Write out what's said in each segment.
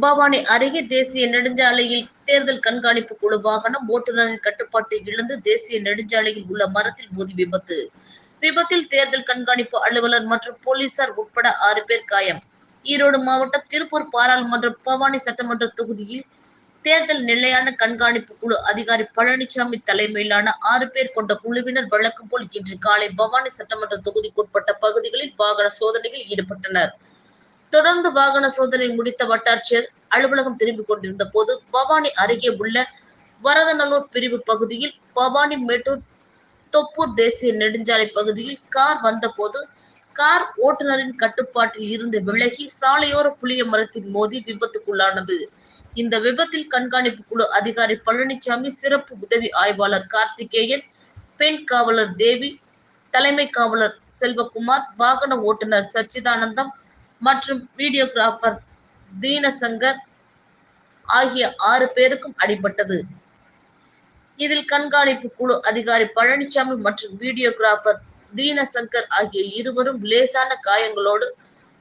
பவானி அருகே தேசிய நெடுஞ்சாலையில் தேர்தல் கண்காணிப்பு குழு வாகனம் ஓட்டுநரின் கட்டுப்பாட்டை இழந்து தேசிய நெடுஞ்சாலையில் உள்ள மரத்தில் மோதி விபத்து. விபத்தில் தேர்தல் கண்காணிப்பு அலுவலர் மற்றும் போலீசார் உட்பட 6 பேர் காயம். ஈரோடு மாவட்டம் திருப்பூர் பாராளுமன்ற பவானி சட்டமன்ற தொகுதியில் தேர்தல் நிலையான கண்காணிப்பு குழு அதிகாரி பழனிசாமி தலைமையிலான 6 பேர் கொண்ட குழுவினர் வழக்கம் போல் இன்று காலை பவானி சட்டமன்ற தொகுதிக்குட்பட்ட பகுதிகளில் வாகன சோதனையில் ஈடுபட்டனர். தொடர்ந்து வாகன சோதனை முடித்த வட்டாட்சியர் அலுவலகம் திரும்பிக் கொண்டிருந்த போது பவானி அருகே உள்ள வரதநல்லூர் பிரிவு பகுதியில் பவானி மேட்டூர் தொப்பூர் தேசிய நெடுஞ்சாலை பகுதியில் கார் வந்தபோது கார் ஓட்டுநரின் கட்டுப்பாட்டில் இருந்து விலகி சாலையோர புளிய மரத்தில் மோதி விபத்துக்குள்ளானது. இந்த விபத்தில் கண்காணிப்பு குழு அதிகாரி பழனிசாமி, சிறப்பு உதவி ஆய்வாளர் கார்த்திகேயன், பெண் காவலர் தேவி, தலைமை காவலர் செல்வகுமார், வாகன ஓட்டுநர் சச்சிதானந்தம் மற்றும் வீடியோகிராபர் தீனசங்கர் ஆகிய 6 பேருக்கும் அடிபட்டது. இதில் கண்காணிப்பு குழு அதிகாரி பழனிசாமி மற்றும் வீடியோகிராபர் தீனசங்கர் ஆகிய இருவரும் லேசான காயங்களோடு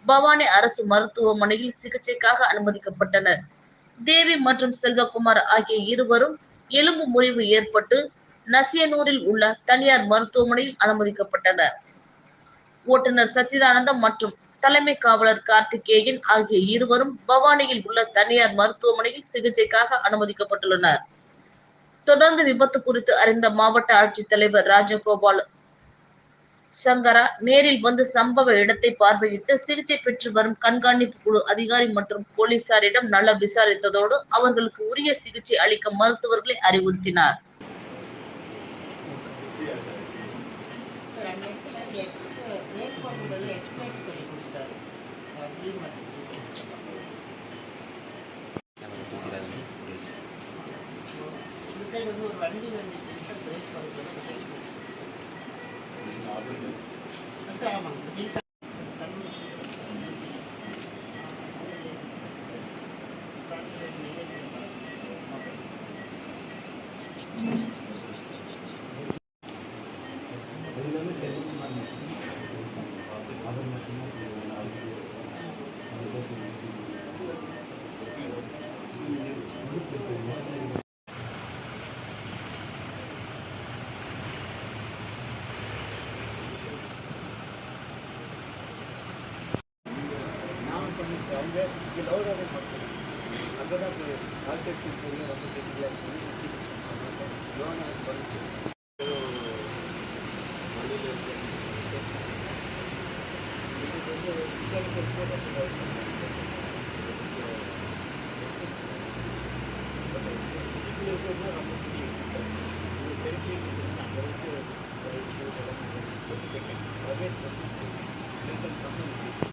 பவானி அரசு மருத்துவமனையில் சிகிச்சைக்காக அனுமதிக்கப்பட்டனர். தேவி மற்றும் செல்வகுமார் ஆகிய இருவரும் எலும்பு முறிவு ஏற்பட்டு நசியனூரில் உள்ள தனியார் மருத்துவமனையில் அனுமதிக்கப்பட்டனர். ஓட்டுநர் சச்சிதானந்தம் மற்றும் தலைமை காவலர் கார்த்திகேயன் ஆகிய இருவரும் பவானியில் உள்ள தனியார் மருத்துவமனையில் சிகிச்சைக்காக அனுமதிக்கப்பட்டுள்ளனர். தொடர்ந்து விபத்து குறித்து அறிந்த மாவட்ட ஆட்சித்தலைவர் ராஜகோபால் சங்கரா நேரில் வந்து சம்பவ இடத்தை பார்வையிட்டு சிகிச்சை பெற்று வரும் கண்காணிப்பு குழு அதிகாரி மற்றும் போலீசாரிடம் நல விசாரித்ததோடு அவர்களுக்கு உரிய சிகிச்சை அளிக்க மருத்துவர்களை அறிவுறுத்தினார். ஒரு வண்டி வந்துச்சு பிரேக் பண்ணுறது ஆமாங்க. அங்கே இங்கே லோட் ஆக ஹாஸ்பிட்டல் அங்கே தான் ஆல்டேஷன் சொல்லி வந்து தெரியல லோன் பண்ணிட்டு ரொம்ப தெரியும்